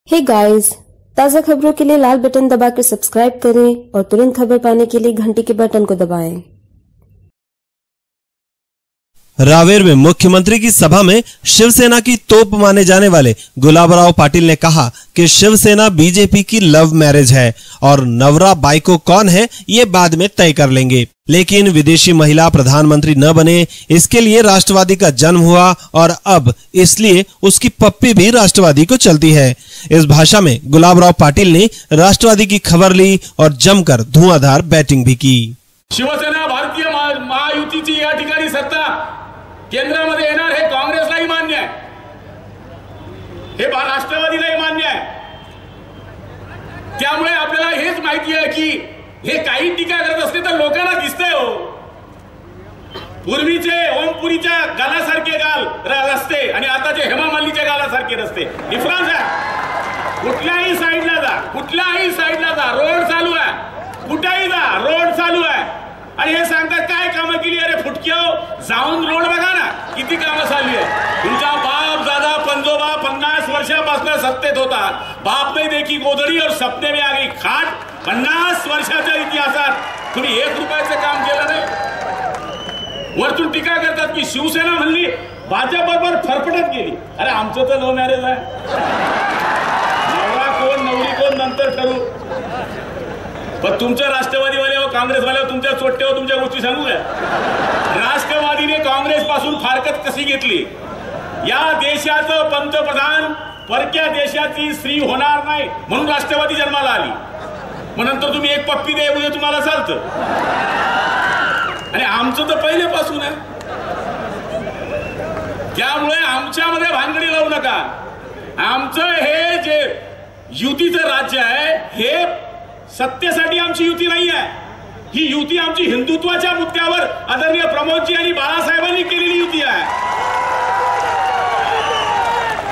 Hey guys, ताज़ा खबरों के लिए लाल बटन दबाकर सब्सक्राइब करें और तुरंत खबर पाने के लिए घंटी के बटन को दबाएं। रावेर में मुख्यमंत्री की सभा में शिवसेना की तोप माने जाने वाले गुलाबराव पाटिल ने कहा कि शिवसेना बीजेपी की लव मैरिज है और नवरा बाइको कौन है ये बाद में तय कर लेंगे, लेकिन विदेशी महिला प्रधानमंत्री न बने इसके लिए राष्ट्रवादी का जन्म हुआ और अब इसलिए उसकी पप्पी भी राष्ट्रवादी को चलती है। इस भाषा में गुलाबराव पाटिल ने राष्ट्रवादी की खबर ली और जमकर धुआंधार बैटिंग भी की। शिवसेना भारतीय महायुतीची या ठिकाणी सत्ता केंद्रामध्ये येणार हे काँग्रेसलाही मान्य आहे, हे राष्ट्रवादीलाही मान्य आहे। त्यामुळे आपल्याला हेच माहिती आहे की हे काही टीका करत असते तर लोकांना दिसतंय हो, पूर्वीचे ओमपुरीच्या गालासारखे गाल रस्ते आणि आताचे हेमा मालिनीच्या गालासारखे रस्ते डिफरन्स आहे। कुठल्याही साईडला जा, कुठल्याही साईडला जा, रोड चालू आहे, कुठेही जा रोड चालू आहे आणि हे सांगतात काय कामं केली। अरे फुटक्यो जाऊन रोड बघा ना किती कामं चालली आहे। तुमचा बाप दादा पंजोबा 50 वर्षापासून सत्तेत होता, बाप ने देखी गोदड़ी और सपने में आ गई खाट। 50 वर्षाच्या इतिहासात तुम्ही 1 रुपयाचं काम केलं नाही। वरतून टीका करतात की शिवसेना म्हणली भाजप बरोबर फरफटत गेली। अरे आमचं तर लव्ह मॅरेज आहे, नवरा कोण नवरी कोण नंतर ठरू, पण तुमच्या राष्ट्रवादीवाले व काँग्रेसवाले तुमच्या चोट्टे तुमच्या गोष्टी सांगू द्या। राष्ट्रवादीने काँग्रेस पासून फारकत कशी घेतली, या देशाचं पंतप्रधान परक्या देशाची स्त्री होणार नाही म्हणून राष्ट्रवादी जन्माला आली। मग नंतर तुम्ही एक पप्पी दे म्हणजे तुम्हाला चालतं, आणि आमचं तर पहिल्यापासून आहे। त्यामुळे आमच्यामध्ये भानगडी लावू नका। आमचं हे जे युतीचं राज्य आहे हे सत्तेसाठी आमची युती नाही आहे, ही युती आमची हिंदुत्वाच्या मुद्द्यावर आदरणीय प्रमोदजी आणि बाळासाहेबांनी केलेली युती आहे।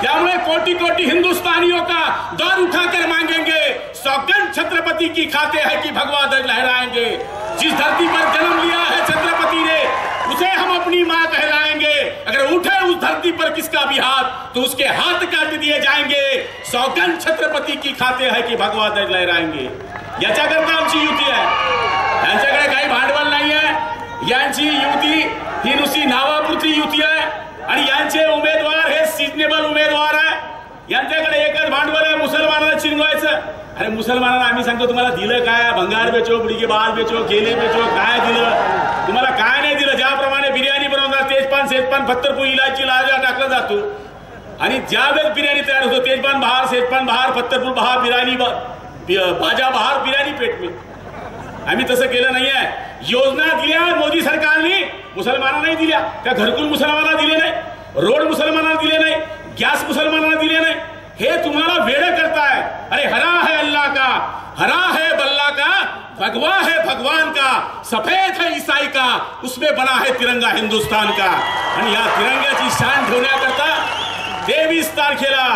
त्यामुळे कोटी कोटी हिंदुस्तानियों का दौर उठाकर मांगेंगे, सौगंध छत्रपति की खाते हैं कि भगवा ध्वज लहराएंगे। जिस धरती पर जन्म लिया है छत्रपति ने उसे हम अपनी मां कहलाएंगे। अगर उठे उस धरती पर किसका भी हाथ तो उसके हाथ काट दिए जाएंगे। सौगंध छत्रपति की खाते हैं कि भगवा ध्वज लहराएंगे। याच्याकरता आमची युती आहे, यांच्याकडे काही भांडवल नाही आहे। यांची युती ही नुसती नावापुरती युती आहे आणि यांचे उमेदवार हे सिजनेबल उमेदवार आहे। यांच्याकडे एकच भांडवल आहे, मुसलमानांना चिरवायचं। अरे मुसलमानांना आम्ही सांगतो तुम्हाला दिलं काय, भंगार बेचो, बुडीके बाल बेचो, केले बेचो, काय दिलं तुम्हाला, काय नाही दिलं। ज्याप्रमाणे बिर्याणी बनवतात तेजपान सेजपान फत्तरपूर इलायची लाजा टाकला जातो आणि ज्या वेळेस बिर्याणी तयार होतो तेजपान बहार सेजपान बहार फत्तरपूर बहार बिर्याणी बाजा बहार बिर्याणी पेट में, आम्ही तसं केलं नाही आहे। योजना दिल्या मोदी सरकारने, मुसलमानांना दिल्या, त्या घरकुल मुसलमानांना दिले नाही, रोड मुसलमानांना दिले नाही, गॅस मुसलमानांना दिले नाही। हे तुम्हाला वेड करताय। अरे हरा है अल्लाह का, हरा है बल्ला का, भगवा है भगवान का, सफेद है ईसाई का, उसमें बना है तिरंगा हिंदुस्तान का। आणि या तिरंग्याची शान ठेवण्याकरता 23 तारखेला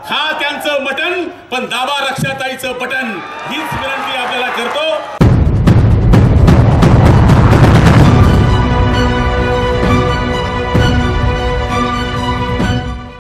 खा त्यांचं मटण पण दाबा रक्षाताईचं बटन, हीच विनंती आपल्याला करतो।